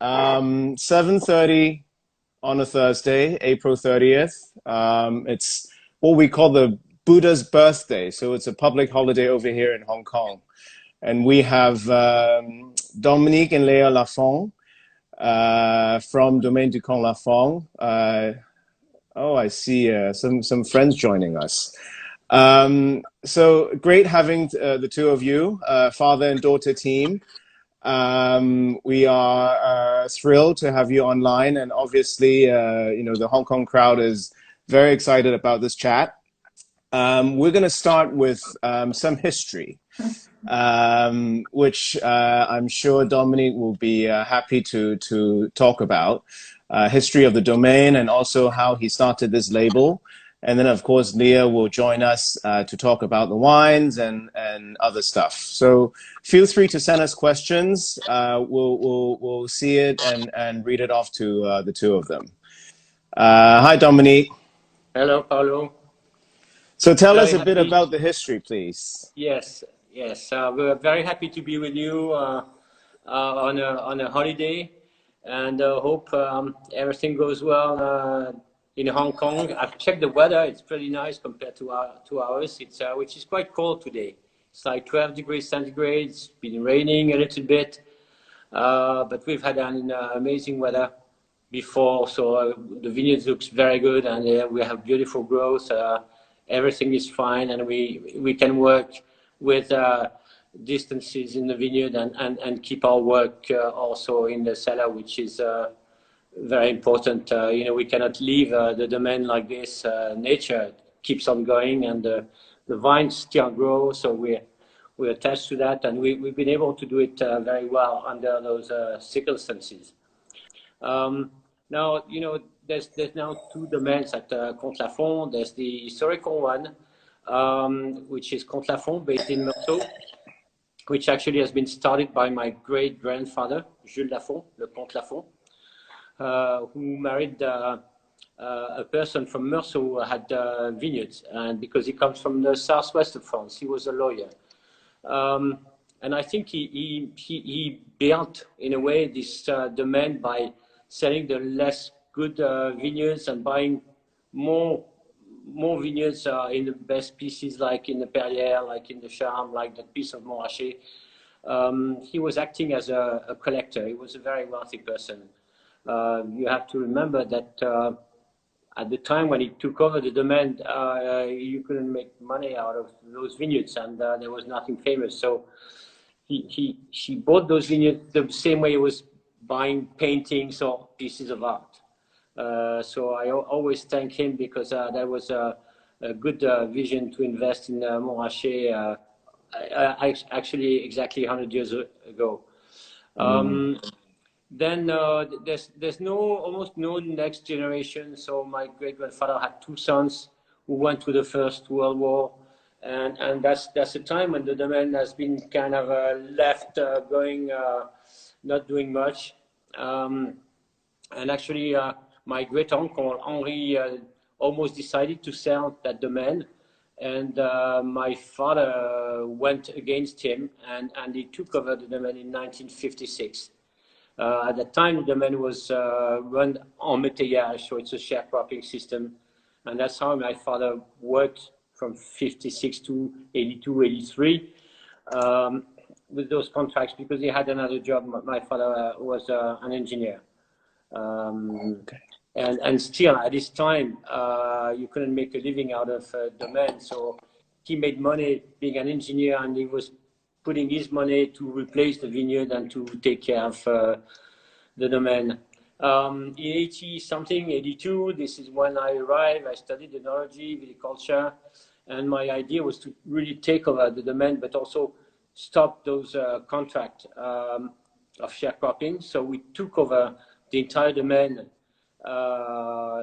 7:30 on a Thursday, April 30th. It's what we call the Buddha's birthday. So it's a public holiday over here in Hong Kong. And we have Dominique and Léa Lafon from Domaine du Comte Lafon. Oh, I see some friends joining us. So great having the two of you, father and daughter team. We are thrilled to have you online, and obviously, the Hong Kong crowd is very excited about this chat. We're going to start with some history, which I'm sure Dominique will be happy to talk about. History of the Domaine and also how he started this label. And then, of course, Leah will join us to talk about the wines and other stuff. So feel free to send us questions. We'll see it and read it off to the two of them. Hi, Dominique. Hello, Paulo. So tell us a bit about the history, please. Yes. We're very happy to be with you on a holiday, and hope everything goes well in Hong Kong. I've checked the weather; it's pretty nice compared to ours. It's which is quite cold today. It's like 12 degrees centigrade. It's been raining a little bit, but we've had an amazing weather before. So the vineyard looks very good, and we have beautiful growth. Everything is fine, and we can work with distances in the vineyard and keep our work also in the cellar, which is very important. We cannot leave the domain like this. Nature keeps on going, and the vines still grow. So we're attached to that, and we've been able to do it very well under those circumstances. Now, there's now two domains at Comtes Lafon. There's the historical one, which is Comtes Lafon, based in Meursault, which actually has been started by my great-grandfather, Jules Lafon, le Comte Lafon, who married a person from Meursault who had vineyards, and because he comes from the southwest of France, he was a lawyer. And I think he built, in a way, this domain by selling the less good vineyards and buying more vineyards in the best pieces, like in the Perrières, like in the Charme, like that piece of Maranches. He was acting as a collector. He was a very wealthy person. You have to remember that at the time when he took over the domain, you couldn't make money out of those vineyards, and there was nothing famous. So he bought those vineyards the same way he was buying paintings or pieces of art. So I always thank him, because that was a good vision to invest in Maranches actually exactly 100 years ago. Then there's almost no next generation. So my great-grandfather had two sons who went to the First World War, and that's a time when the domain has been kind of left going, not doing much. And actually, my great-uncle Henri almost decided to sell that domain, and my father went against him, and he took over the domain in 1956. At that time, the domain was run en métayage, so it's a sharecropping system, and that's how my father worked from 56 to 82, 83 with those contracts, because he had another job. My father was an engineer. And still, at this time, you couldn't make a living out of domain, so he made money being an engineer, and he was putting his money to replace the vineyard and to take care of the domain. In 80-something, 82, this is when I arrived. I studied enology, viticulture, and my idea was to really take over the domain, but also stop those contracts of sharecropping. So we took over the entire domain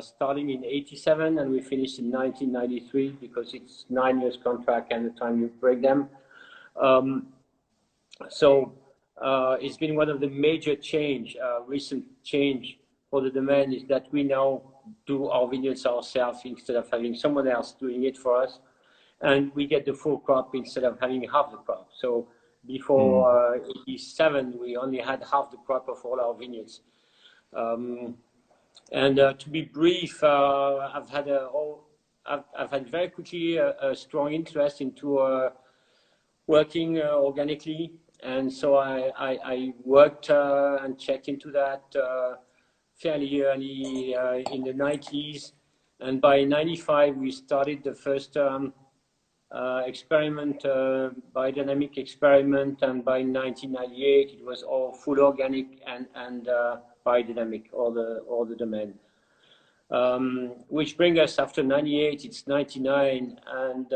starting in 87, and we finished in 1993, because it's 9 years contract and the time you break them. So it's been one of the major recent change for the domain, is that we now do our vineyards ourselves instead of having someone else doing it for us, and we get the full crop instead of having half the crop. So before 87, we only had half the crop of all our vineyards. To be brief, I've had very quickly a strong interest into working organically, and so I worked and checked into that fairly early in the 90s, and by 95 we started the first experiment, biodynamic experiment, and by 1998 it was all full organic and biodynamic, all the domain. Which brings us after 98, it's 99, and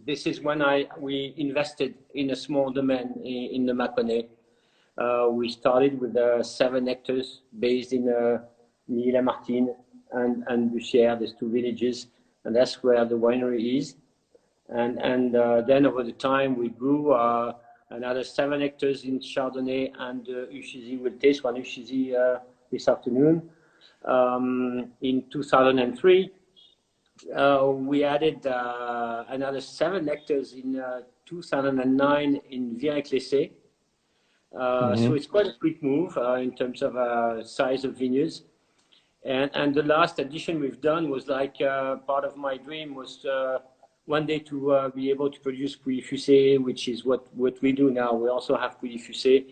this is when we invested in a small domain in the Mâcon. We started with 7 hectares based in Lamartine and Bussière, there's 2 villages, and that's where the winery is. And then over the time we grew another 7 hectares in Chardonnay, and Uchizy will taste one Uchizy this afternoon. In 2003, we added another 7 hectares in 2009 in Viens-Clessé. So it's quite a quick move in terms of size of vineyards. And the last addition we've done was like part of my dream was one day to be able to produce Pouilly Fussé, which is what we do now. We also have Pouilly Fussé.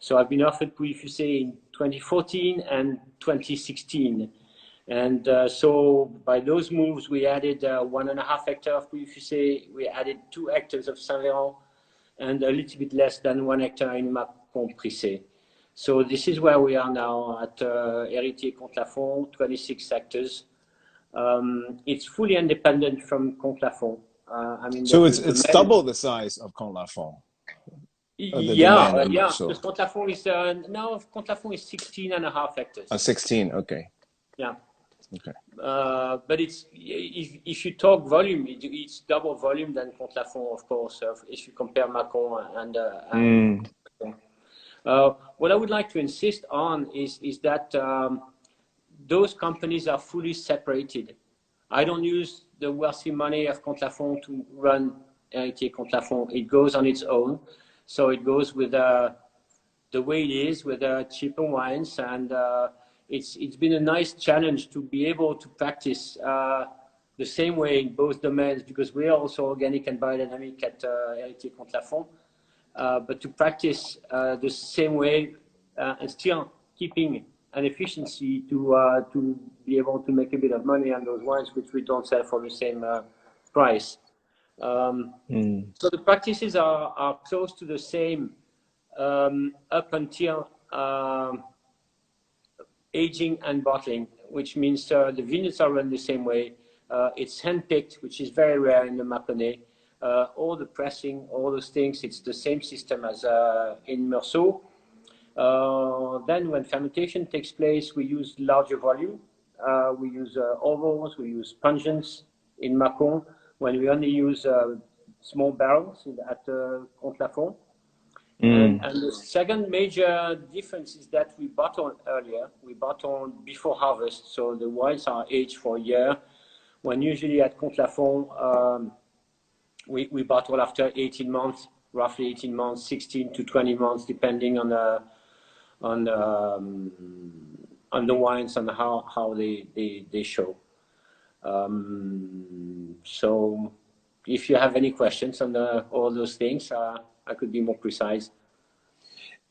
So I've been offered Pouilly Fussé in 2014 and 2016. And so by those moves, we added 1.5 hectares of Pouilly Fussé, we added 2 hectares of Saint-Véran, and a little bit less than 1 hectare in Macomb Prissé. So this is where we are now at Héritiers Comtes Lafon, 26 hectares. It's fully independent from Comtes Lafon. I mean, so it's double the size of Comtes Lafon. Yeah. Because Comtes Lafon is now Comtes Lafon is 16.5 hectares. 16, okay. Yeah. Okay. But it's if you talk volume, it's double volume than Comtes Lafon, of course. If you compare Macomb and what I would like to insist on is that those companies are fully separated. I don't use the wealthy money of Comtes Lafon to run Héritiers Comtes Lafon. It goes on its own. So it goes with the way it is, with cheaper wines, and it's been a nice challenge to be able to practice the same way in both domains, because we are also organic and biodynamic at Héritiers Comtes Lafon. But to practice the same way and still keeping an efficiency to be able to make a bit of money on those wines, which we don't sell for the same price. So the practices are close to the same up until aging and bottling, which means the vineyards are run the same way. It's handpicked, which is very rare in the Mâcon. All the pressing, all those things, it's the same system as in Meursault. Then when fermentation takes place, we use larger volume. We use ovals, we use pungents in Mâcon, when we only use small barrels at Comtes Lafon. And the second major difference is that we bottle earlier. We bottle before harvest, so the wines are aged for a year, when usually at Comtes Lafon, we bottle after 18 months, roughly 18 months, 16 to 20 months, depending on the wines and how they show. So if you have any questions on all those things, I could be more precise.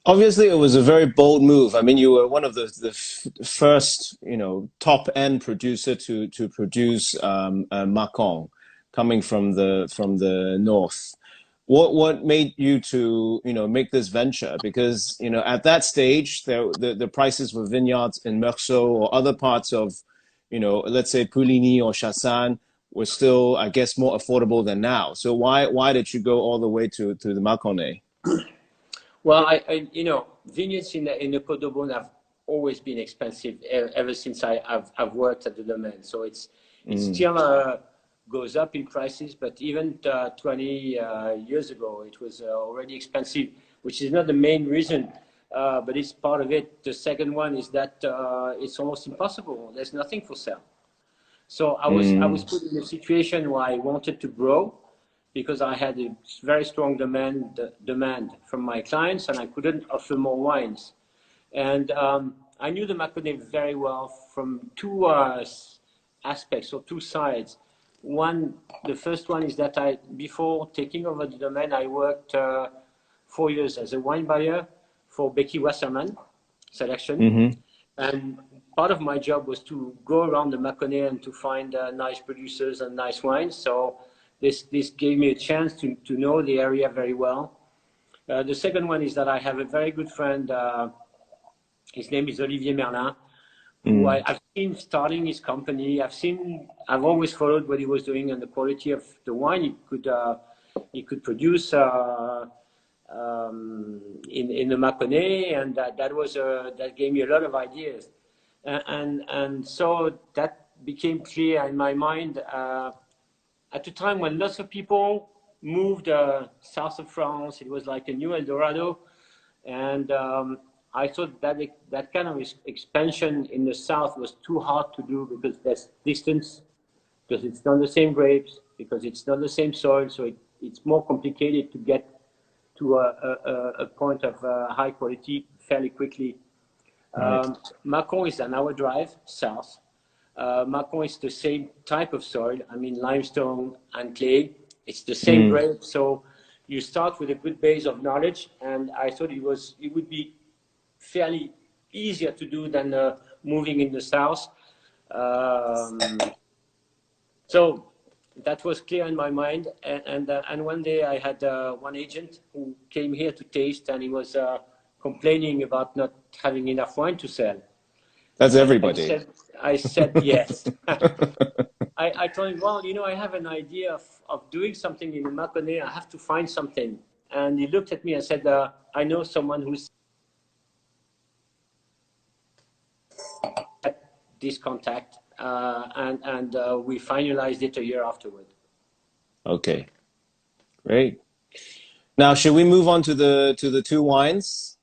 Obviously, it was a very bold move. I mean, you were one of the first, top end producer to produce Mâcon, coming from the north. What made you to make this venture? Because at that stage, the prices for vineyards in Meursault or other parts of let's say Pouligny or Chassagne were still, I guess, more affordable than now. So why did you go all the way to the Mâcon? Well, vineyards in the Côte d'Aubonne have always been expensive ever since I've worked at the Domaine. So it still goes up in prices, but even 20 years ago, it was already expensive, which is not the main reason, but it's part of it. The second one is that it's almost impossible. There's nothing for sale. So I was put in a situation where I wanted to grow, because I had a very strong demand from my clients, and I couldn't offer more wines. And I knew the Mâconnais very well from two aspects or two sides. The first one is that before taking over the Domaine, I worked 4 years as a wine buyer for Becky Wasserman selection. Mm-hmm. And part of my job was to go around the Mâconnais and to find nice producers and nice wines. So this gave me a chance to know the area very well. The second one is that I have a very good friend. His name is Olivier Merlin, who I've seen starting his company. I've always followed what he was doing and the quality of the wine he could produce in the Mâconnais, and that gave me a lot of ideas. And so that became clear in my mind at a time when lots of people moved south of France. It was like a new El Dorado, and I thought that kind of expansion in the south was too hard to do because there's distance, because it's not the same grapes, because it's not the same soil, so it's more complicated to get to a point of high quality fairly quickly. Right. Mâcon is an hour drive south. Mâcon is the same type of soil. I mean, limestone and clay. It's the same grape. So you start with a good base of knowledge, and I thought it would be fairly easier to do than moving in the south. So that was clear in my mind. And one day I had one agent who came here to taste, and he was complaining about not having enough wine to sell. That's everybody. I said yes. I told him, well, I have an idea of doing something in the Mâconnais. I have to find something. And he looked at me and said, I know someone who's at this contact. And we finalized it a year afterward. Okay, great. Now, should we move on to the two wines?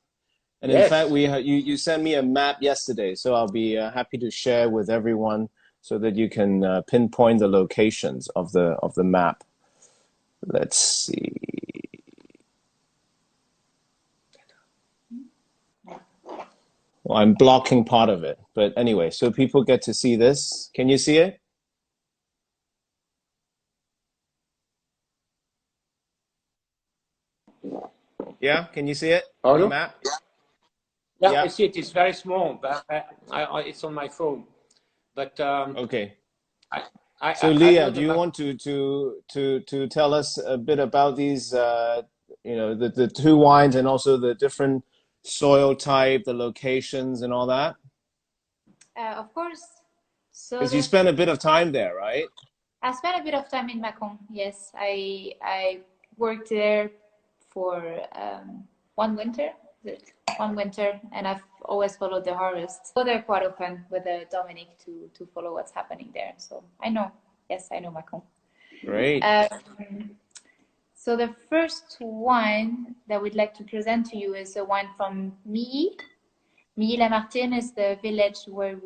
And Yes. in fact, you sent me a map yesterday, so I'll be happy to share with everyone so that you can pinpoint the locations of the map. Let's see. Well, I'm blocking part of it, but anyway, so people get to see this. Can you see it? Yeah, can you see it? Oh, The no? map? Yeah, Yeah. I see it. It's very small, but it's on my phone. But Okay. I So know Leah, the do you map. want to tell us a bit about these, the two wines and also the different soil type, the locations, and all that? Of course. So Because you spent a bit of time there, right? I spent a bit of time in Macomb. Yes, I worked there for one winter. One winter, and I've always followed the harvest. So they're quite open with Dominique to follow what's happening there. So I know Macomb. Great. So the first wine that we'd like to present to you is a wine from Milly. Milly-Lamartine is the village where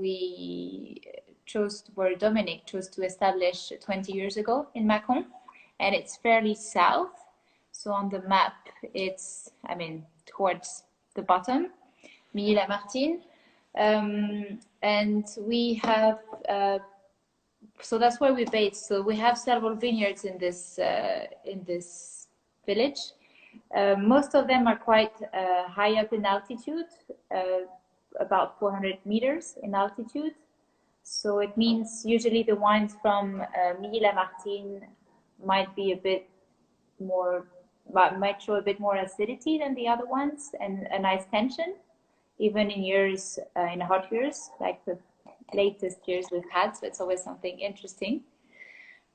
Dominique chose to establish 20 years ago in Mâcon, and it's fairly south. So on the map, it's, towards the bottom, Milly-Lamartine. And we have, so that's where we're based. So we have several vineyards in this village. Most of them are quite high up in altitude, about 400 meters in altitude. So it means usually the wines from Milly-Lamartine might show a bit more acidity than the other ones, and a nice tension, even in hot years, like the latest years we've had. So it's always something interesting.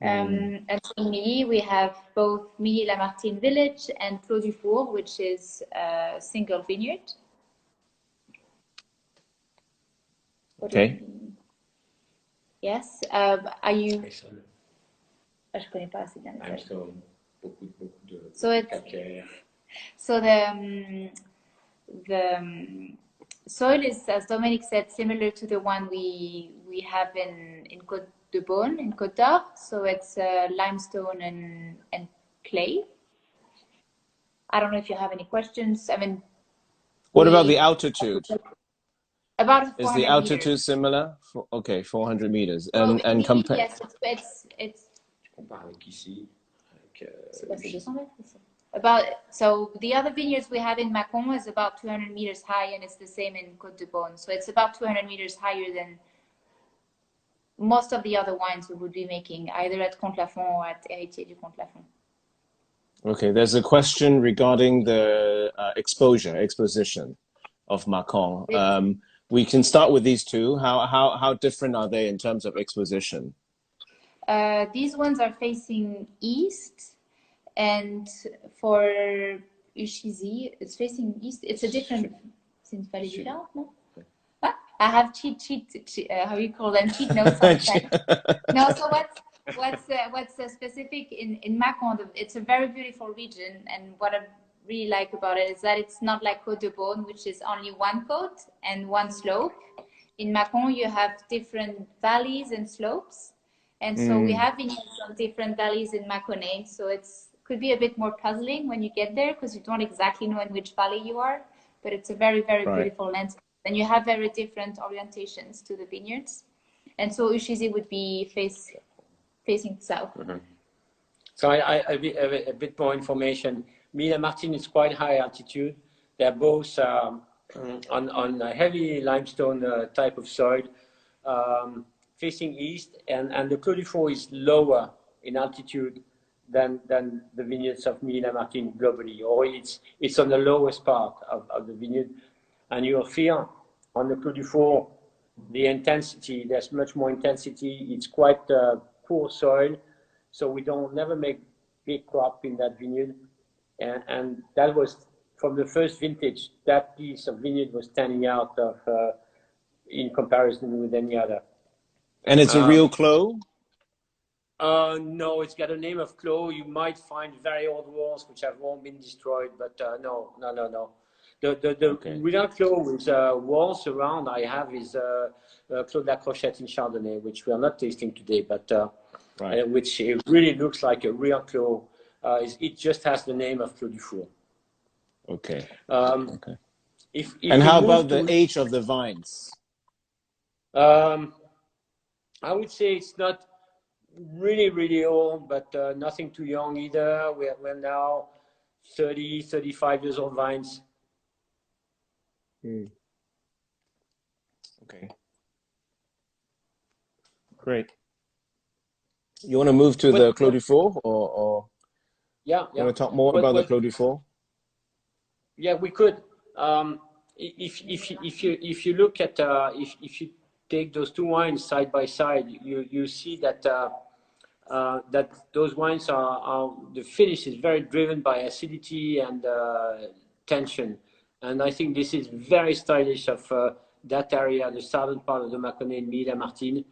And so in Milly, we have both Milly-Lamartine village and Clos du Four, which is a single vineyard. Okay. Yes. Are you? Je connais pas assez bien les So the soil is, as Dominique said, similar to the one we have in Côte de Beaune, in Côte d'Or. So it's limestone and clay. I don't know if you have any questions. I mean, what about the altitude? About 400 Is the meters. altitude similar? Okay, 400 meters. Well, And compare. yes, it's about, so the other vineyards we have in Mâcon is about 200 meters high, and it's the same in Côte de Beaune. So it's about 200 meters higher than most of the other wines we would be making, either at Comtes Lafon or at Héritiers du Comte Lafon. Okay, there's a question regarding the exposition of Mâcon. We can start with these two. How different are they in terms of exposition? These ones are facing east, and for Uchizy, it's facing east. It's a different. No? I have cheat. How you call them? Cheat notes sometimes. No. So what's specific in Macomb? It's a very beautiful region, and what I really like about it is that it's not like Côte de Beaune, which is only one côte and one slope. In Macomb, you have different valleys and slopes, and so we have vineyards on different valleys in Mâconnais. So it's could be a bit more puzzling when you get there because you don't exactly know in which valley you are, but it's a very, very beautiful landscape. And you have very different orientations to the vineyards. And so Uchizy would be facing south. So I have a bit more information. Maranches is quite high altitude. They're both on a heavy limestone type of soil, facing east, and the Clos du Fort is lower in altitude than the vineyards of Maranches globally, or it's on the lowest part of the vineyard. And you'll feel on the Clos du Fort the intensity. There's much more intensity. It's quite poor soil, so we never make big crop in that vineyard. And that was from the first vintage. That piece of vineyard was standing out in comparison with any other. And it's a real Clos? No, it's got a name of Clos. You might find very old walls which have all been destroyed, but no. The real Clos with walls around I have is Clos de la Crochette in Chardonnay, which we are not tasting today, but which it really looks like a real Clos. It just has the name of Clos du Fort. Okay. If and how about the age of the vines? I would say it's not really old, but nothing too young either. We're now 30, 35 years old vines. Okay. Great. You want to move to the Clos du Fort, or yeah. You want to talk more about the Clos du Fort? Yeah, we could. If you look at if you take those two wines side by side, you see that that those wines are the finish is very driven by acidity and tension, and I think this is very stylish of that area, the southern part of the Mâconnais and Lamartine.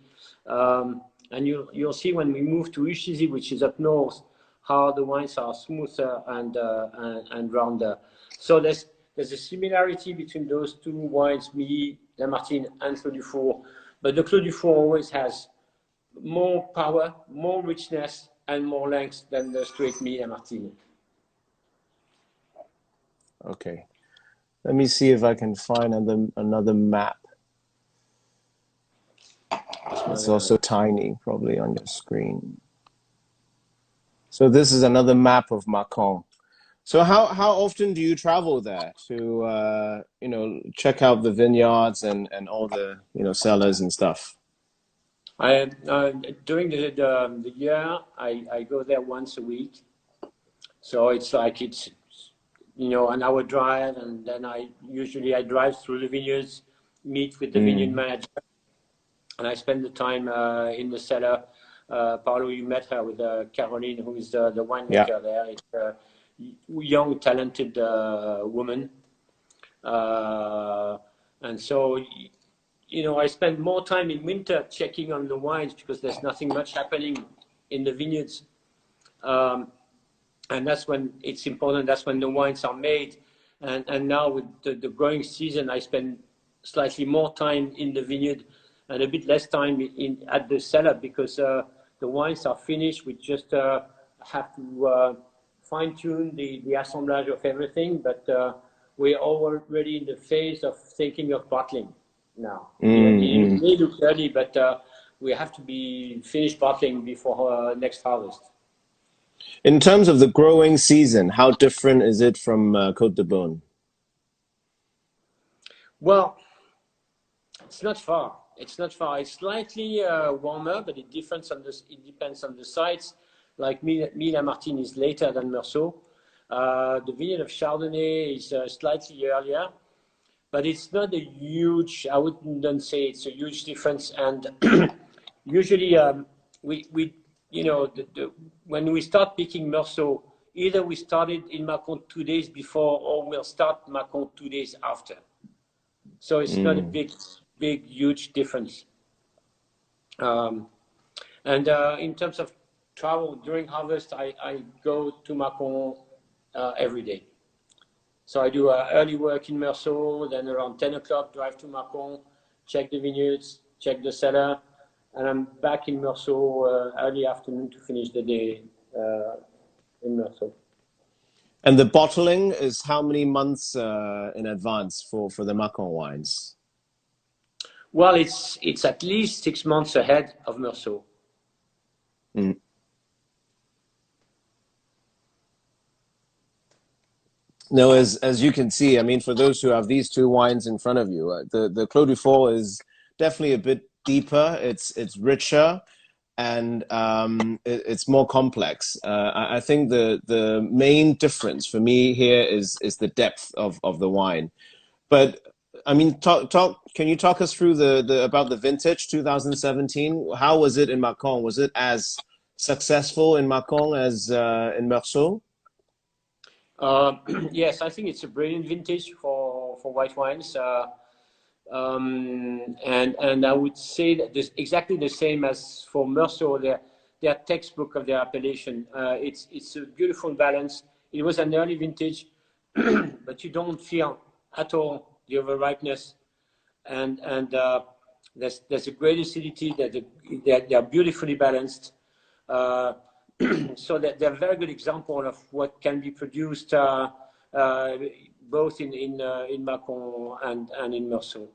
And you'll see when we move to Uchizy, which is up north, how the wines are smoother and rounder. So there's a similarity between those two wines, Lamartine and Clos du Fort, but the Clos du Fort always has more power, more richness, and more length than the straight Lamartine. Okay, let me see if I can find another map. It's also tiny, probably on your screen. So this is another map of Mâcon. So how often do you travel there to check out the vineyards and all the cellars and stuff? During the year, I go there once a week. So it's like it's an hour drive, and then I drive through the vineyards, meet with the vineyard manager, and I spend the time in the cellar. Paolo, you met her with Caroline, who is the winemaker there. It's a young, talented woman. And so, I spend more time in winter checking on the wines because there's nothing much happening in the vineyards. And that's when it's important. That's when the wines are made. And now with the growing season, I spend slightly more time in the vineyard and a bit less time at the cellar because the wines are finished. We just have to fine-tune the assemblage of everything, but we're already in the phase of thinking of bottling now. It may look early, but we have to be finished bottling before next harvest. In terms of the growing season, how different is it from Côte de Beaune? Well, it's not far. It's not far. It's slightly warmer, but it depends on the sites. Like me, Lamartine is later than Meursault. The vineyard of Chardonnay is slightly earlier, but it's not a huge. I wouldn't say it's a huge difference. And usually, we you know, when we start picking Meursault, either we started in Mâcon 2 days before, or we'll start Mâcon 2 days after. So it's not a big, huge difference. And in terms of travel during harvest, I go to Macomb every day. So I do early work in Meursault, then around 10 o'clock drive to Macomb, check the vineyards, check the cellar, and I'm back in Meursault early afternoon to finish the day in Meursault. And the bottling is how many months in advance for the Mâcon wines? Well, it's at least 6 months ahead of Meursault. No, as you can see, I mean, for those who have these two wines in front of you, the Clos du Fort is definitely a bit deeper. It's richer, and it's more complex. I think the main difference for me here is the depth of the wine. But I mean, can you talk us through about the vintage 2017? How was it in Mâcon? Was it as successful in Mâcon as in Meursault? Yes, I think it's a brilliant vintage for white wines. And I would say that it's exactly the same as for Meursault, their textbook of their appellation. It's a beautiful balance. It was an early vintage, but you don't feel at all the overripeness. And there's a great acidity, they are beautifully balanced. So they're a very good example of what can be produced both in Mâcon and in Meursault.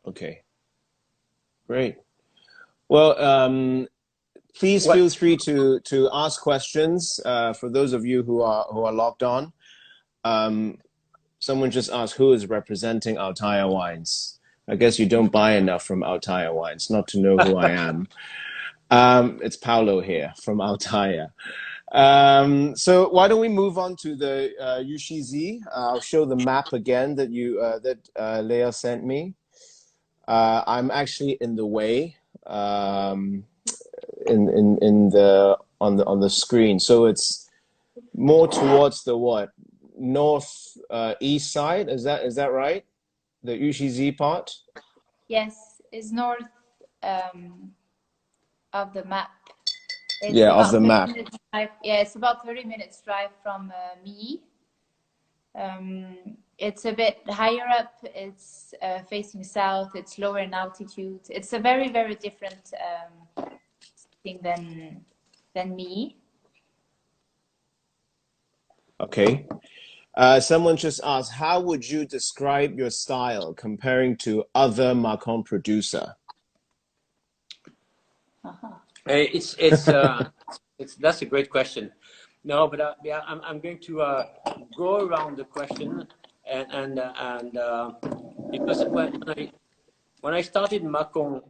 Okay, great. Well, please feel free to ask questions for those of you who are logged on. Someone just asked who is representing Altaya Wines. I guess you don't buy enough from Altaya Wines not to know who I am. It's Paolo here from Altaya. So why don't we move on to the Uchizy? I'll show the map again that Leah sent me. I'm actually in the way on the screen, so it's more towards the north east side. Is that right? The Uchizy part? Yes, it's north of the map. It's of the map. It's about 30 minutes drive from Milly. It's a bit higher up. It's facing south. It's lower in altitude. It's a very, very different thing than Milly. Okay. Someone just asked, how would you describe your style comparing to other Macomb producer? That's a great question. No, but I'm going to go around the question and because when I started Mâcon,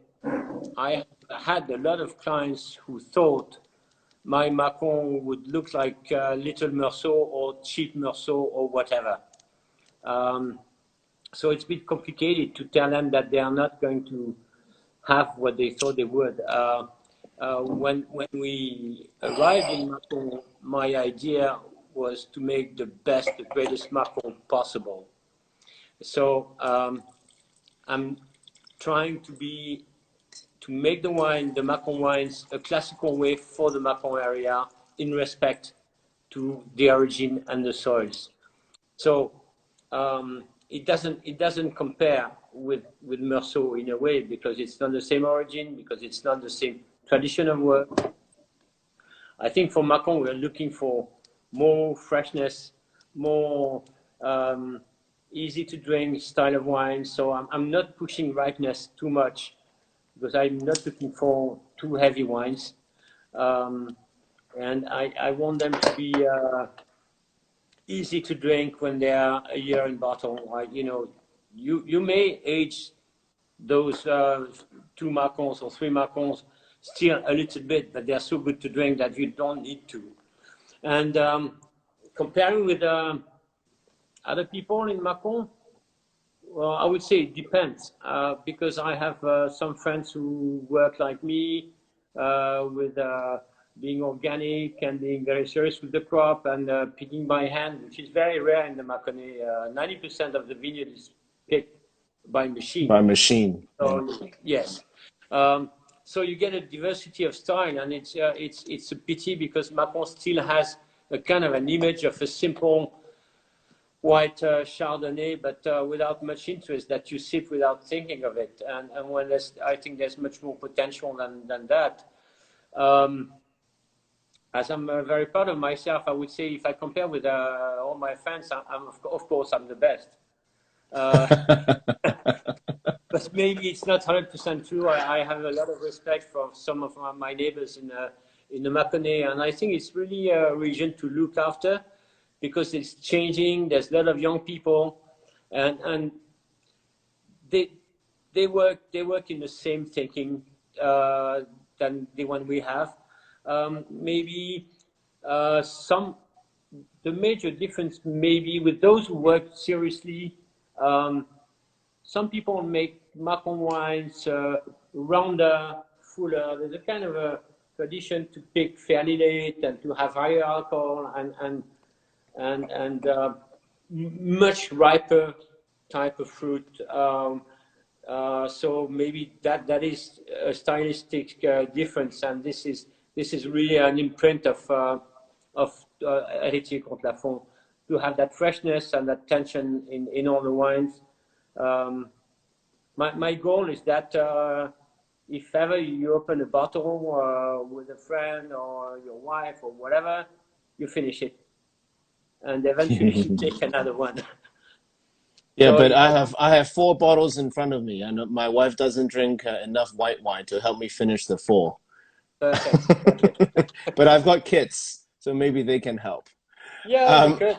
I had a lot of clients who thought my Mâcon would look like Little Meursault or Cheap Meursault or whatever. So it's a bit complicated to tell them that they are not going to have what they thought they would. When we arrived in Mâcon, my idea was to make the best, the greatest Mâcon possible. So I'm trying to make the Mâcon wines, a classical way for the Mâcon area in respect to the origin and the soils. So it doesn't compare with Meursault in a way, because it's not the same origin, because it's not the same tradition of work. I think for Mâcon, we're looking for more freshness, more easy to drink style of wine. So I'm not pushing ripeness too much because I'm not looking for too heavy wines. And I want them to be easy to drink when they are a year in bottle. Like, you know, you may age those 2 Mâcons or 3 Mâcons still a little bit, but they are so good to drink that you don't need to. And comparing with other people in Macomb, well, I would say it depends because I have some friends who work like me with being organic and being very serious with the crop and picking by hand, which is very rare in the Mâconnais. 90% of the vineyard is picked by machine. By machine. So, yes. So you get a diversity of style, and it's a pity because Mâcon still has a kind of an image of a simple white Chardonnay, but without much interest, that you sip without thinking of it. And when I think there's much more potential than that. As I'm very proud of myself, I would say if I compare with all my friends, of course I'm the best. But maybe it's not 100% true. I have a lot of respect for some of my neighbors in the Mâconnais, and I think it's really a region to look after because it's changing. There's a lot of young people, and they work in the same thinking than the one we have. Maybe the major difference maybe with those who work seriously. Some people make Macomb wines rounder, fuller. There's a kind of a tradition to pick fairly late and to have higher alcohol and much riper type of fruit. So maybe that is a stylistic difference, and this is really an imprint of Héritiers Comtes Lafon, to have that freshness and that tension in all the wines. My goal is that if ever you open a bottle with a friend or your wife or whatever, you finish it, and eventually you take another one. Yeah, so, but I have 4 bottles in front of me, and my wife doesn't drink enough white wine to help me finish the 4. Perfect. But I've got kids, so maybe they can help. Yeah, they could.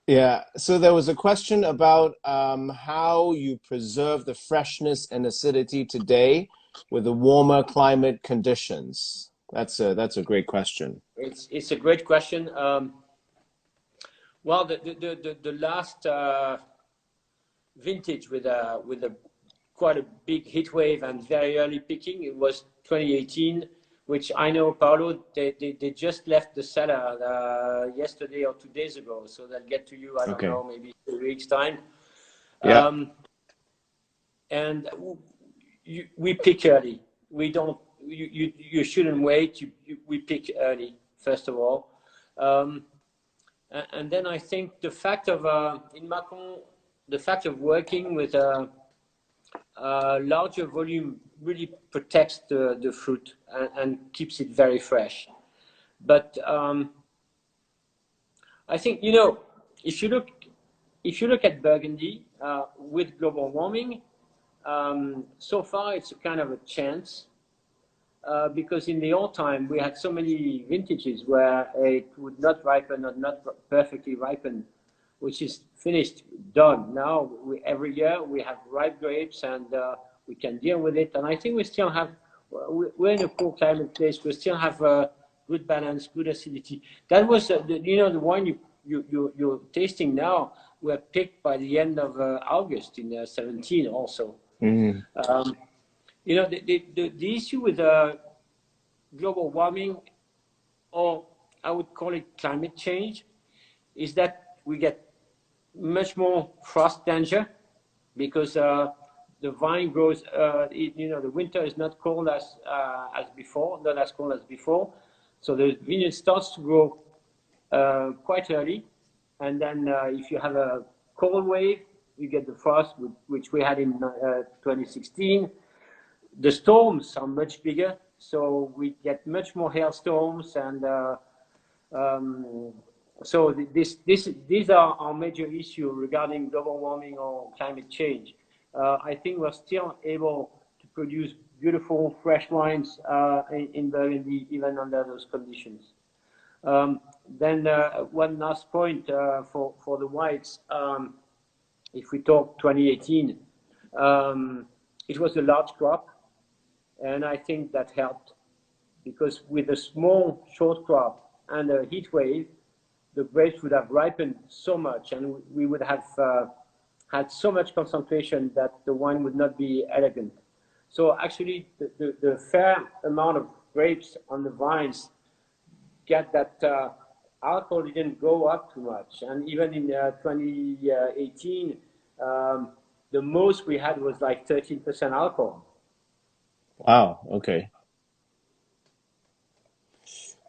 Yeah, so there was a question about how you preserve the freshness and acidity today with the warmer climate conditions. That's a great question. It's a great question. Well, the last vintage with quite a big heat wave and very early picking, it was 2018. Which I know, Paolo, they just left the cellar yesterday or 2 days ago, so they'll get to you, I don't know, maybe 2 weeks' time. Yeah. And we pick early. We don't. You shouldn't wait. We pick early, first of all, and then I think the fact of in Mâcon, the fact of working with a larger volume really protects the fruit and keeps it very fresh. But I think, you know, if you look at Burgundy with global warming, so far it's a kind of a chance because in the old time we had so many vintages where it would not ripen or not perfectly ripen, which is finished, done. Now, every year we have ripe grapes and we can deal with it. And I think we still have, we're in a cool climate place, we still have good balance, good acidity. That was, the wine you're tasting now were picked by the end of August in 17 also. Mm-hmm. The issue with global warming, or I would call it climate change, is that we get much more frost danger because the vine grows. The winter is not cold as before, not as cold as before. So the vineyard starts to grow quite early, and then if you have a cold wave, you get the frost, which we had in 2016. The storms are much bigger, so we get much more hailstorms, and So these are our major issues regarding global warming or climate change. I think we're still able to produce beautiful fresh wines in Burgundy, even under those conditions. Then one last point for the whites. If we talk 2018, it was a large crop, and I think that helped because with a small short crop and a heat wave, the grapes would have ripened so much, and we would have had so much concentration that the wine would not be elegant. So actually, the fair amount of grapes on the vines get that alcohol didn't go up too much. And even in 2018, the most we had was like 13% alcohol. Wow. Okay.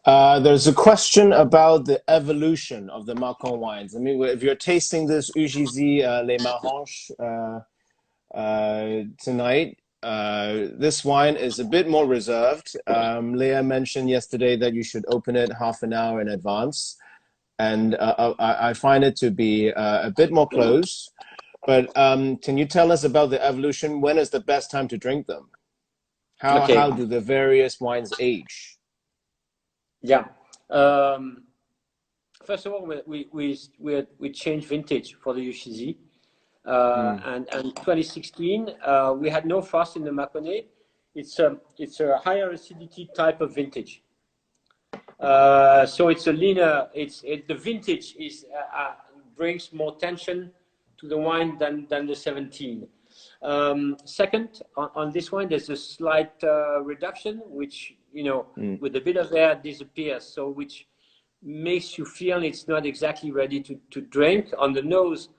There's a question about the evolution of the Mâcon wines. I mean, if you're tasting this Uchizy Les Maranches tonight, this wine is a bit more reserved. Leah mentioned yesterday that you should open it half an hour in advance. And I find it to be a bit more closed. But can you tell us about the evolution? When is the best time to drink them? How do the various wines age? Yeah. First of all, we changed vintage for the Uchizy. And 2016, we had no frost in the Mâcon. It's a higher acidity type of vintage. So it's a leaner. The vintage brings more tension to the wine than the 17. Second, on this one, there's a slight reduction, which with a bit of air disappears. So which makes you feel it's not exactly ready to drink on the nose.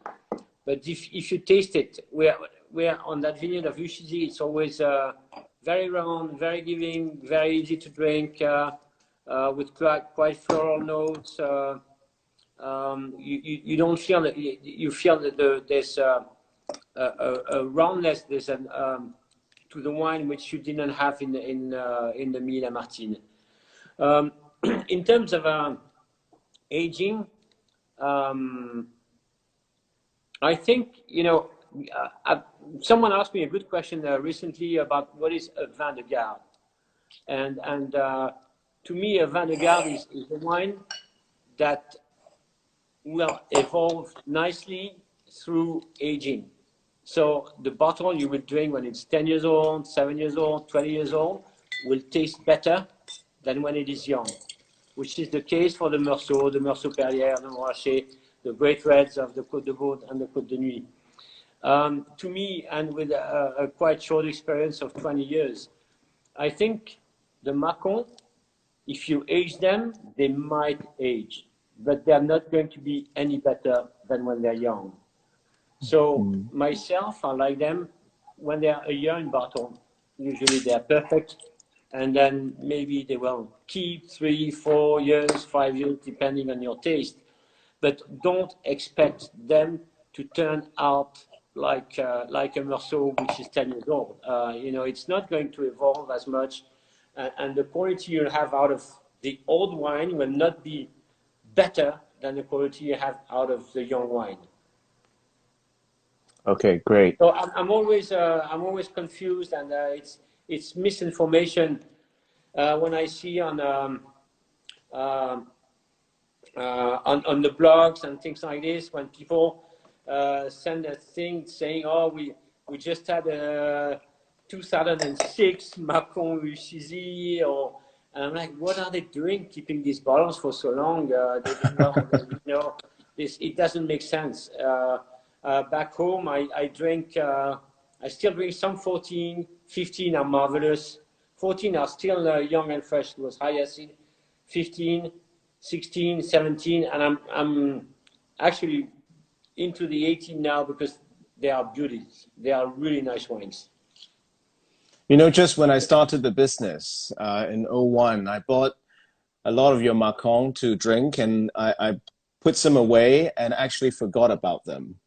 But if you taste it, we're on that vineyard of Uchizy, it's always very round, very giving, very easy to drink, with quite floral notes. You don't feel that you feel that there's a roundness, there's to the wine which you didn't have in the Mille Lamartine. In terms of aging. I think, someone asked me a good question recently about what is a vin de garde. And to me, a vin de garde is a wine that will evolve nicely through aging. So the bottle you will drink when it's 10 years old, 7 years old, 20 years old, will taste better than when it is young, which is the case for the Meursault, Perrières, the Maranches, the great reds of the Côte de Vaud and the Côte de Nuit. To me, and with a quite short experience of 20 years, I think the Mâcon, if you age them, they might age, but they're not going to be any better than when they're young. So myself, I like them when they're a year in bottle. Usually they're perfect, and then maybe they will keep 3, 4 years, 5 years, depending on your taste. But don't expect them to turn out like a Meursault, which is 10 years old. It's not going to evolve as much, and the quality you have out of the old wine will not be better than the quality you have out of the young wine. Okay, great. So I'm always confused, and it's misinformation when I see on the blogs and things like this, when people send a thing saying, "Oh, we just had a 2006 Mâcon Uchizy," and I'm like, what are they doing, keeping these bottles for so long? It doesn't make sense. Back home, I still drink some 14, 15 are marvelous. 14 are still young and fresh. It was high acid. 15, 16, 17, and I'm actually into the 18 now because they are beauties. They are really nice wines. Just when I started the business in 2001, I bought a lot of your Macomb to drink, and I put some away and actually forgot about them.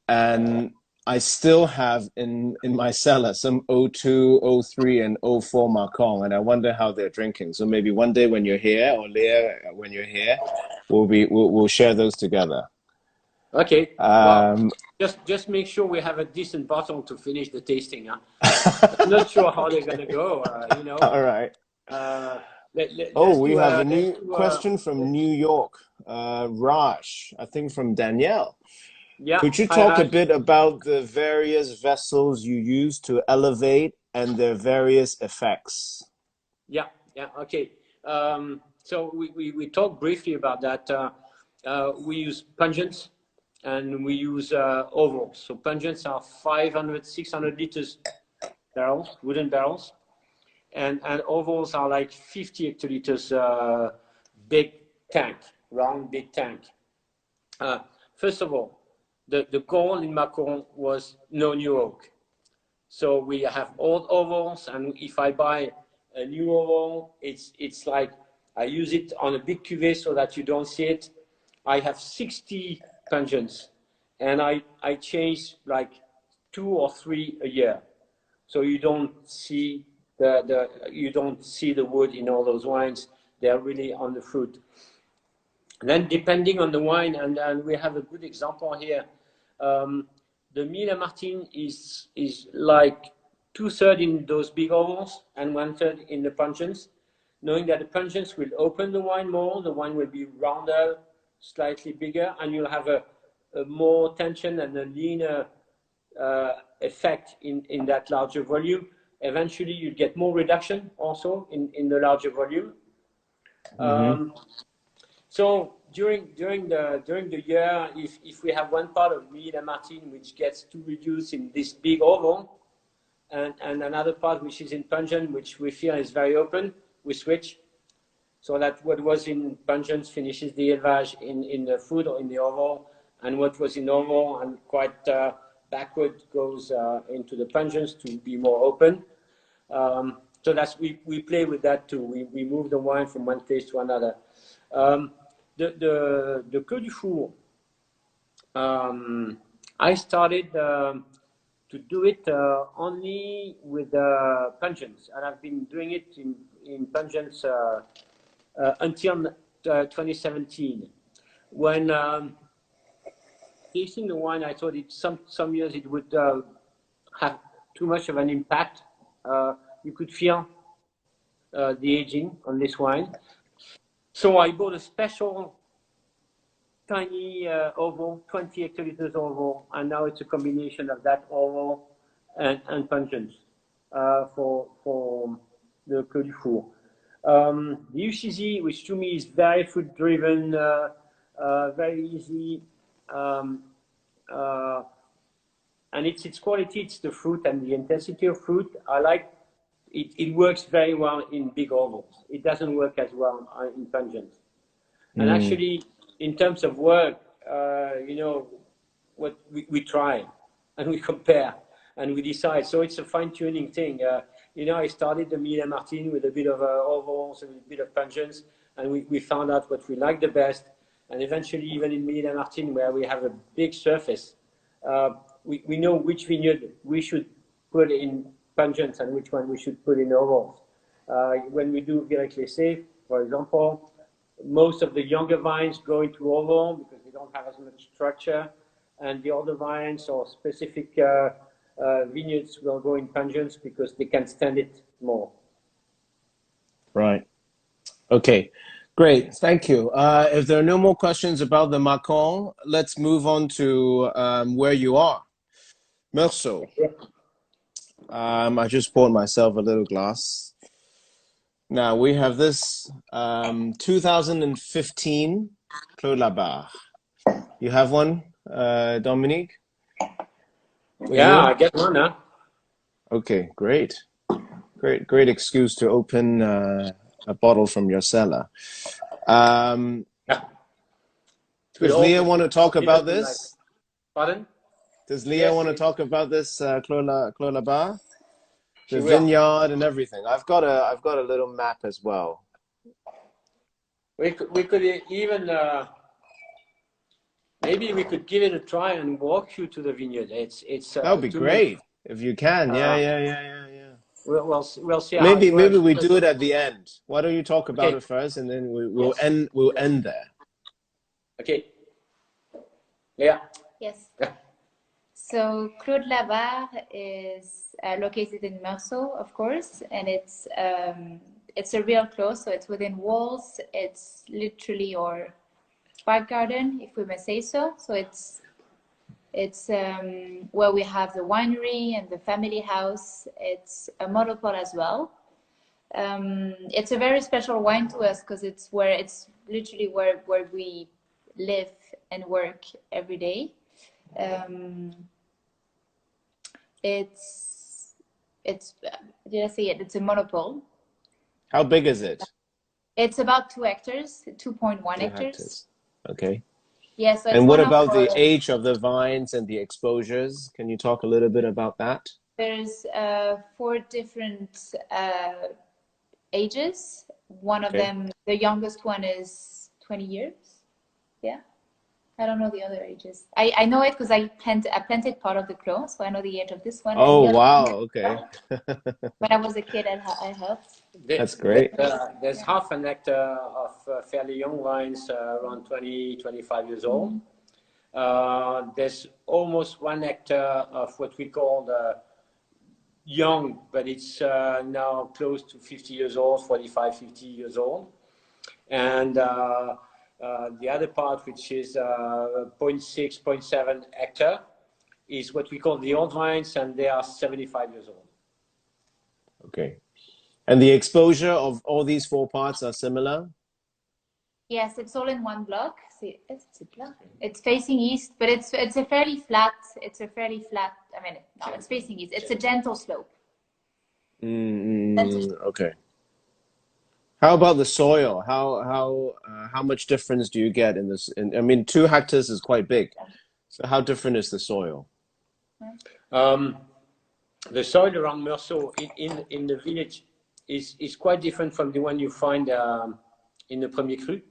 And I still have in my cellar some O2, O3, and O4 Mâcon, and I wonder how they're drinking. So maybe one day when you're here, or Leah, when you're here, we'll share those together. Okay. Well, Um, just make sure we have a decent bottle to finish the tasting. Huh? I'm not sure how they're gonna go. You know. all right. Oh, we have a new question from New York, Raj, I think from Danielle. Yeah. Could you Hi, talk a Raj. bit about the various vessels you use to elevate and their various effects? Yeah. Yeah. Okay. So we talked briefly about that. We use pungents and we use ovals. So pungents are 500, 600 liters barrels, wooden barrels, and ovals are like 50 hectoliters, big tank, round big tank. First of all, the goal in Macomb was no new oak. So we have old ovals, and if I buy a new oval, it's like I use it on a big cuvée so that you don't see it. I have 60 pungents, and I change like 2 or 3 a year. So you don't see the wood in all those wines. They're really on the fruit. Then depending on the wine, and we have a good example here. The Lamartine is like 2/3 in those big ovals and 1/3 in the pungents, knowing that the pungents will open the wine more, the wine will be rounder, slightly bigger, and you'll have a more tension and a leaner effect in that larger volume. Eventually, you get more reduction also in the larger volume. So during the year, if we have one part of Lamartine which gets too reduced in this big oval, and another part which is in pungent, which we feel is very open, we switch, so that what was in pungent finishes the élevage in the food or in the oval, and what was in oval and quite backward goes into the pungents to be more open. So that's we play with that too. We move the wine from one place to another. The Clos du Four, I started to do it only with pungents, and I've been doing it in pungents until 2017. When tasting the wine, I thought some years it would have too much of an impact. You could feel the aging on this wine. So I bought a special tiny oval, 20 hectoliters oval, and now it's a combination of that oval and pungents for the Clos du Four. The Uchizy, which to me is very fruit driven, very easy, and its quality, it's the fruit and the intensity of fruit. I like it. It works very well in big ovals. It doesn't work as well in pungents. And actually, in terms of work, you know, what we try and we compare and we decide. So it's a fine-tuning thing. You know, I started the Lamartine with a bit of ovals and a bit of pungents, and we found out what we like the best. And eventually, even in Lamartine, where we have a big surface, we know which vineyard we should put in pungents and which one we should put in ovals. When we do Villers Clés, for example, most of the younger vines go into oval because they don't have as much structure, and the older vines or specific vineyards will go in pungents because they can stand it more. Right. Okay. Great. Thank you. If there are no more questions about the Mâcon, let's move on to where you are. Meursault. I just poured myself a little glass. Now we have this 2015 Clos de la Barre. You have one, Dominique? Yeah, I get one, huh? Okay, great. Great excuse to open a bottle from your cellar. Yeah. Does Leah want to talk about this? Pardon? Does Leah want to talk about this Clos de la Barre? The She vineyard and everything. I've got a little map as well. We could even maybe we could give it a try and walk you to the vineyard. It's That would be to make. great if you can. Yeah, Uh, yeah, yeah, yeah, yeah. we'll see how it Maybe works. we do it at the end. Why don't you talk about Okay. it first, and then Yes. we'll end there. Okay. Yeah. Yes. So Clos de la Barre is located in Meursault, of course, and it's a real close, so it's within walls. It's literally our back garden, if we may say so. So it's where we have the winery and the family house. It's a monopole as well. It's a very special wine to us because it's literally where we live and work every day. It's did I say it? It's a monopole. How big is it? It's about 2 hectares, 2.1 2 hectares. hectares. Okay. Yeah, so it's And what one of about the our- age of the vines and the exposures? Can you talk a little bit about that? There's 4 different ages. One of Okay. them, the youngest one is 20 years. Yeah. I don't know the other ages. I know it because I planted part of the Clos, so I know the age of this one. and Oh, the other wow. one- Okay. When I was a kid, I helped. That's great. There's half an hectare of fairly young vines, around 20, 25 years old. There's almost 1 hectare of what we call the young, but it's now close to 50 years old, 45, 50 years old. And the other part, which is 0.6, 0.7 hectare, is what we call the old vines, and they are 75 years old. Okay. And the exposure of all these 4 parts are similar? Yes, it's all in one block. See, it's facing east, but it's a fairly flat. It's a fairly flat. I mean, no, it's facing east. It's a gentle slope. Okay. How about the soil? How much difference do you get in this? I mean, 2 hectares is quite big. So how different is the soil? The soil around Meursault in the village is quite different from the one you find in the Premier Cru.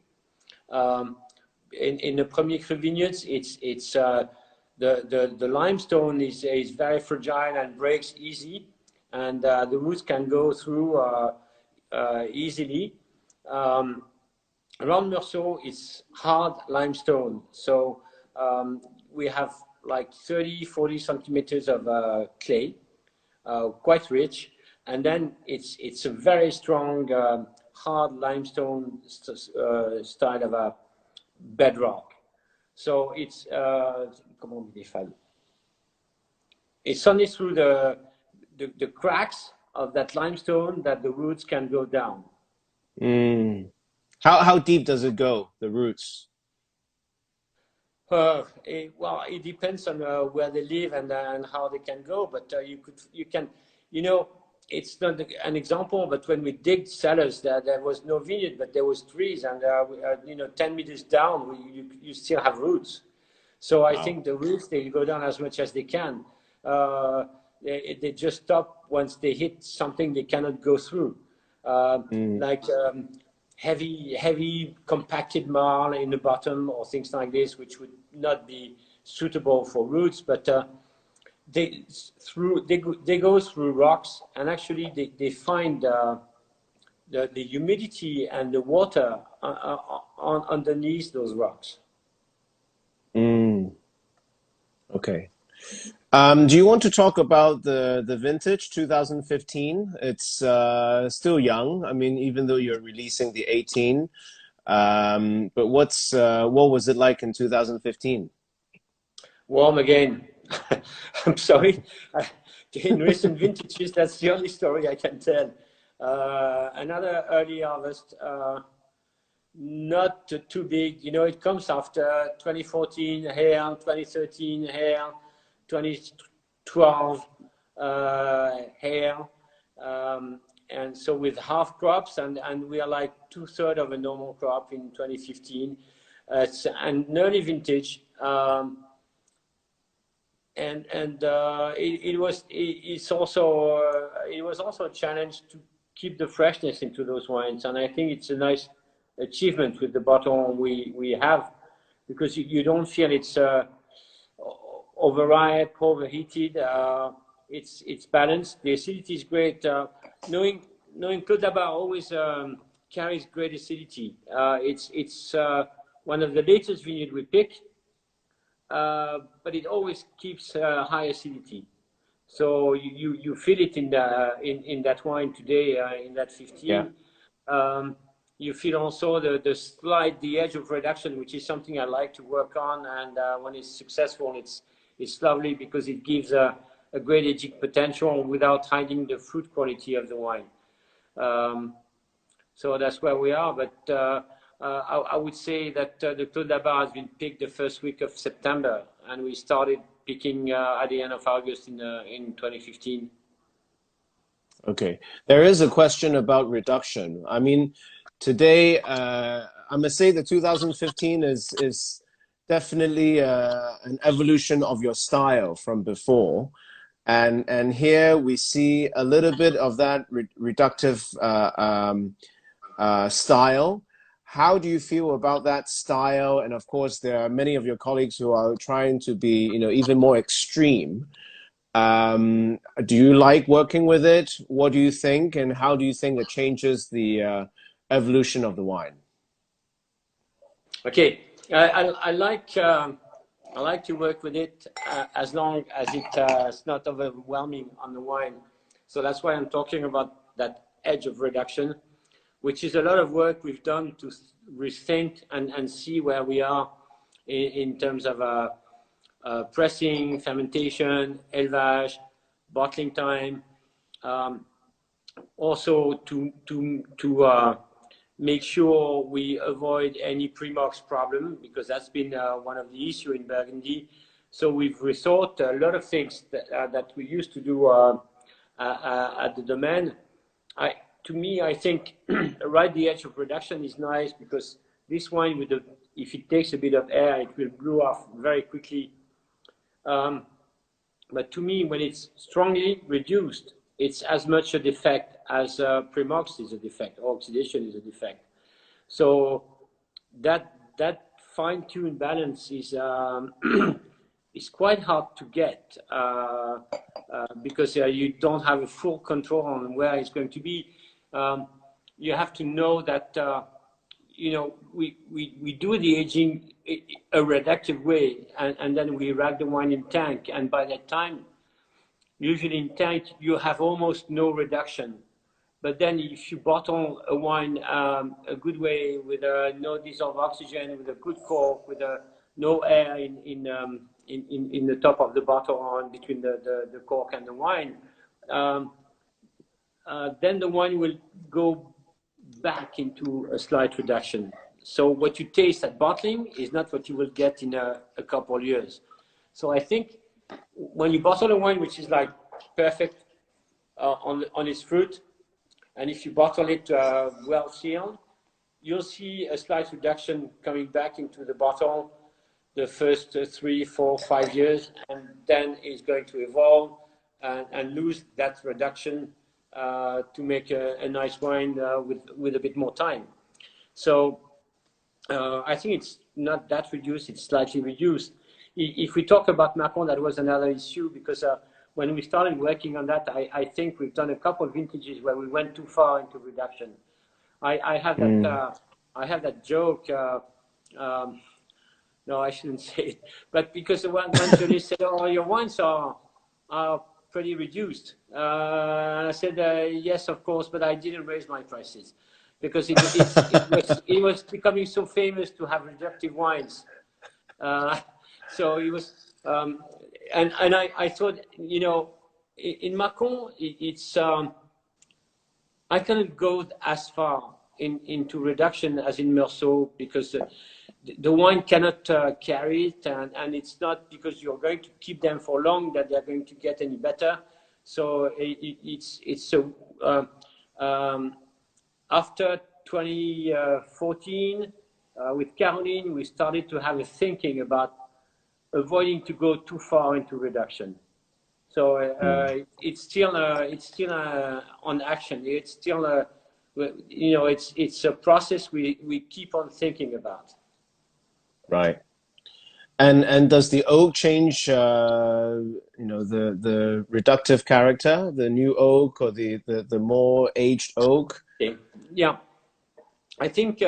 In the Premier Cru vineyards, it's the limestone is very fragile and breaks easy, and the roots can go through easily. Around Meursault, it's hard limestone, so we have like 30, 40 centimeters of clay, quite rich, and then it's a very strong hard limestone style of a bedrock. So it's it's only through the cracks of that limestone that the roots can go down. How deep does it go, the roots? Well, it depends on where they live and how they can go. But you can, it's not an example. But when we dig cellars, there was no vineyard, but there was trees, and 10 meters down, you still have roots. So I think the roots, they go down as much as they can. They just stop once they hit something they cannot go through, like heavy compacted marl in the bottom or things like this, which would not be suitable for roots. But they go through rocks, and actually they find the humidity and the water underneath those rocks. Okay. Do you want to talk about the vintage 2015? It's still young. I mean, even though you're releasing the 18, but what was it like in 2015? Warm again. I'm sorry. In recent vintages, that's the only story I can tell. Another early harvest, not too big. It comes after 2014 hail, 2013 hail, 2012 hail, and so with half crops, and we are like 2/3 of a normal crop in 2015. It's an early vintage, it was also a challenge to keep the freshness into those wines, and I think it's a nice achievement with the bottle we have. because you don't feel it's overripe, overheated. It's balanced. The acidity is great. Knowing Clos de Barre always carries great acidity. It's one of the latest vineyards we pick, but it always keeps high acidity. So you feel it in that wine today, in that 15. Yeah. You feel also the edge of reduction, which is something I like to work on. And when it's successful, it's lovely because it gives a great aging potential without hiding the fruit quality of the wine. So that's where we are. But I would say that the Clos de Barre has been picked the first week of September, and we started picking at the end of August in 2015. Okay. There is a question about reduction. I mean, today, I must say that 2015 is definitely an evolution of your style from before. And here we see a little bit of that reductive style. How do you feel about that style? And of course, there are many of your colleagues who are trying to be, even more extreme. Do you like working with it? What do you think? And how do you think it changes the evolution of the wine? Okay, I like to work with it as long as it's not overwhelming on the wine. So that's why I'm talking about that edge of reduction, which is a lot of work we've done to rethink and see where we are in terms of pressing, fermentation, élevage, bottling time. Also to make sure we avoid any pre-mox problem, because that's been one of the issues in Burgundy. So we've resorted a lot of things that we used to do at the Domaine. To me, I think right the edge of reduction is nice, because this wine, if it takes a bit of air, it will blow off very quickly. But to me, when it's strongly reduced, it's as much a defect as pre-mox is a defect, or oxidation is a defect. So that fine-tuned balance is is quite hard to get because you don't have a full control on where it's going to be. You have to know that we do the aging a reductive way, and then we rack the wine in tank, and by that time, usually in tank, you have almost no reduction. But then if you bottle a wine a good way, with no dissolved oxygen, with a good cork, with no air in the top of the bottle or between the cork and the wine, then the wine will go back into a slight reduction. So what you taste at bottling is not what you will get in a couple of years. So I think when you bottle a wine which is like perfect on its fruit, and if you bottle it well sealed, you'll see a slight reduction coming back into the bottle the first 3, 4, 5 years, and then it's going to evolve and lose that reduction to make a nice wine with a bit more time. So I think it's not that reduced, it's slightly reduced. If we talk about Mâcon, that was another issue, because when we started working on that, I think we've done a couple of vintages where we went too far into reduction. I have that joke. No, I shouldn't say it. But because one journalist said, "Oh, your wines are pretty reduced," and I said, "Yes, of course, but I didn't raise my prices because it was becoming so famous to have reductive wines." So it was. And I thought, in Macomb, it's I cannot go as far into reduction as in Meursault, because the wine cannot carry it, and it's not because you're going to keep them for long that they're going to get any better. So it's after 2014 with Caroline, we started to have a thinking about avoiding to go too far into reduction. So it's still on action. It's still it's a process we keep on thinking about. Right. And does the oak change, you know, the reductive character, the new oak or the more aged oak? Okay. Yeah, I think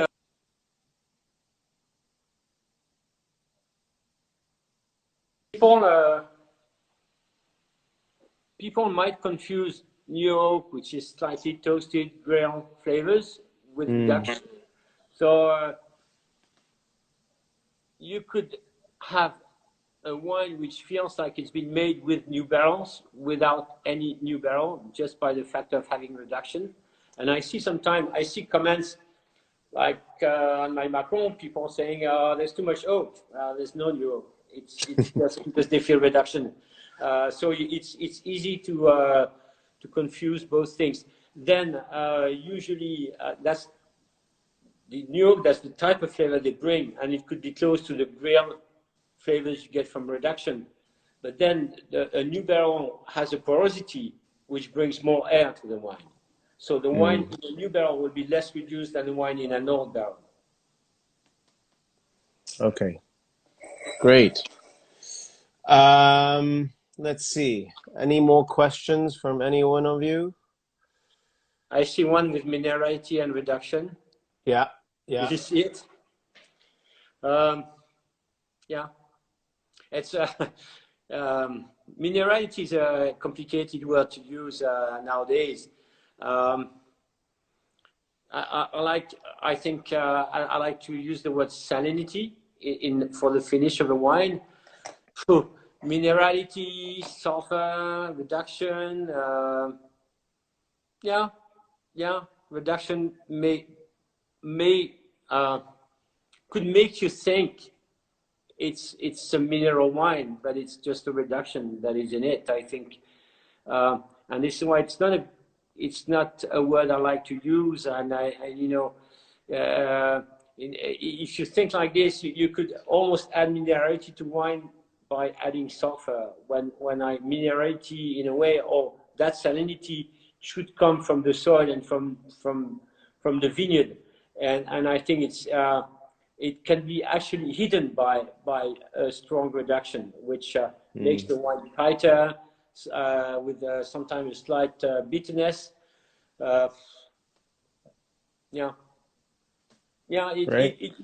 people people might confuse new oak, which is slightly toasted grain flavors, with reduction. So you could have a wine which feels like it's been made with new barrels without any new barrel, just by the fact of having reduction. And I see sometimes, I see comments like on my Macomb, people saying, there's too much oak, there's no new oak. It's just because they feel reduction. So it's easy to confuse both things. Then usually that's the new oak, that's the type of flavor they bring, and it could be close to the real flavors you get from reduction. But then a new barrel has a porosity which brings more air to the wine. So the wine in a new barrel will be less reduced than the wine in an old barrel. Okay, great. Let's see. Any more questions from any one of you? I see one with minerality and reduction. Yeah, yeah. Did you see it? Yeah. It's minerality is a complicated word to use nowadays. I like to use the word salinity for the finish of the wine. So, minerality, sulfur, reduction. Reduction could make you think it's a mineral wine, but it's just a reduction that is in it, I think. And this is why it's not a word I like to use. And if you think like this, you could almost add minerality to wine by adding sulfur. When minerality in a way, or that salinity should come from the soil and from the vineyard. And I think it can be actually hidden by a strong reduction, which makes the wine tighter, with sometimes a slight bitterness. It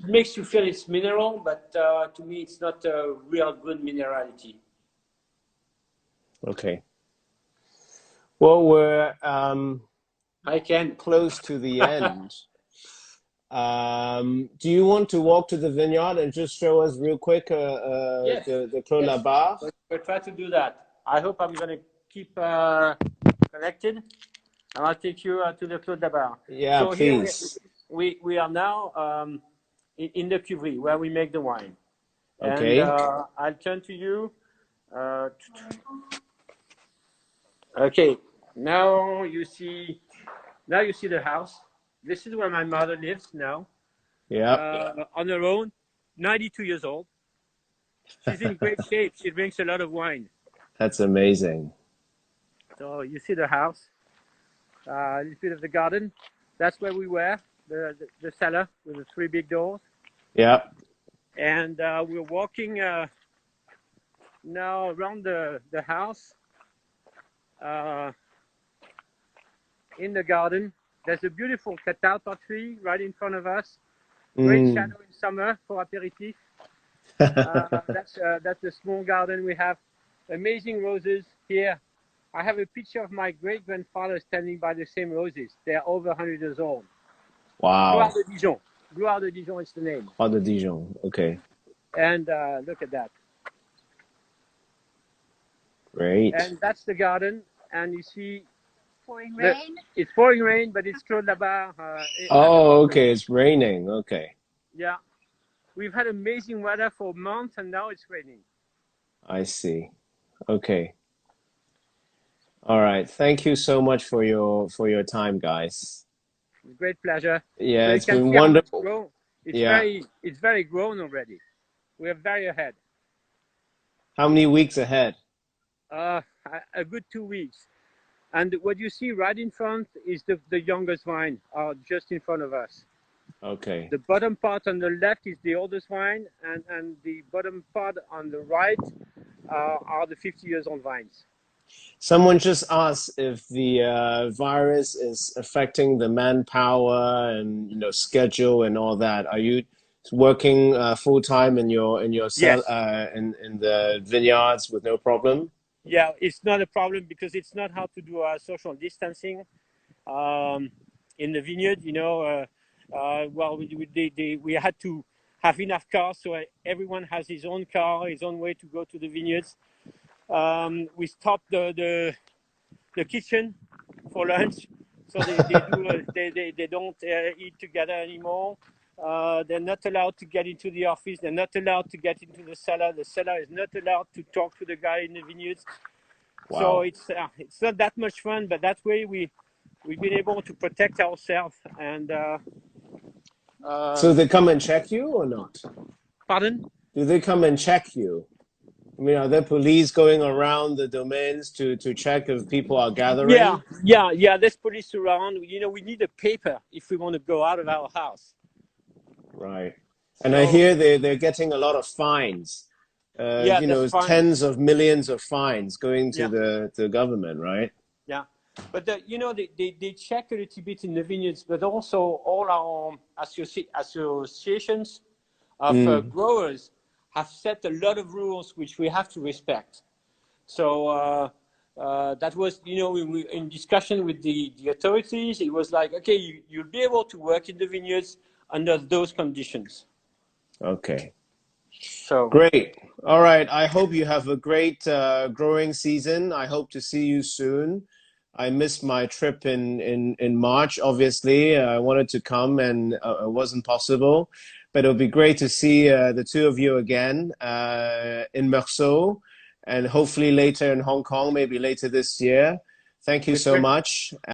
makes you feel it's mineral, but to me it's not a real good minerality. Okay. Well, we're close to the end. Do you want to walk to the vineyard and just show us real quick the Clos la Barre? We'll try to do that. I hope I'm going to keep connected, and I'll take you to the Clos la Barre. Yeah, so please. Here we are now in the Cuverie where we make the wine. Okay. And I'll turn to you. Okay. Now you see the house. This is where my mother lives now. Yeah. On her own, 92 years old. She's in great shape. She drinks a lot of wine. That's amazing. So you see the house, a little bit of the garden. That's where we were, the cellar with the 3 big doors. Yeah. And we're walking now around the house. In the garden, there's a beautiful catalpa tree right in front of us. Great shadow in summer for aperitif. That's a small garden. We have amazing roses here. I have a picture of my great-grandfather standing by the same roses. They're over 100 years old. Wow. Gloire de Dijon. Gloire de Dijon is the name. Gloire de Dijon, okay. And look at that. Great. And that's the garden. And you see... Pouring rain? It's pouring rain, but it's Clos la Barre. Okay, it's raining, okay. Yeah. We've had amazing weather for months, and now it's raining. I see. Okay. All right. Thank you so much for your time, guys. Great pleasure. Yeah, so it's been wonderful. It's very grown already. We're very ahead. How many weeks ahead? A good 2 weeks. And what you see right in front is the youngest vine, just in front of us. Okay. The bottom part on the left is the oldest vine, and the bottom part on the right are the 50 years old vines. Someone just asked if the virus is affecting the manpower and schedule and all that. Are you working full time in your cell Yes. in the vineyards with no problem? Yeah, it's not a problem because it's not how to do social distancing in the vineyard. Well, we had to have enough cars, so everyone has his own car, his own way to go to the vineyards. We stopped the kitchen for lunch, so they don't eat together anymore. They're not allowed to get into the office. They're not allowed to get into the cellar. The cellar is not allowed to talk to the guy in the vineyards. Wow. So it's not that much fun, but that way we've been able to protect ourselves. And so they come and check you or not? Pardon? Do they come and check you? I mean, are there police going around the domains to check if people are gathering? Yeah. There's police around. We need a paper if we want to go out of our house. Right. And I hear they're getting a lot of fines. That's fine. Tens of millions of fines going to the government, right? Yeah. But they check a little bit in the vineyards, but also all our associations of growers have set a lot of rules which we have to respect. So that was, in discussion with the authorities, it was like, okay, you'll be able to work in the vineyards under those conditions. Okay. So great. All right. I hope you have a great growing season. I hope to see you soon. I missed my trip in March, obviously. I wanted to come and it wasn't possible. But it'll be great to see the two of you again in Meursault and hopefully later in Hong Kong, maybe later this year. Thank you so much.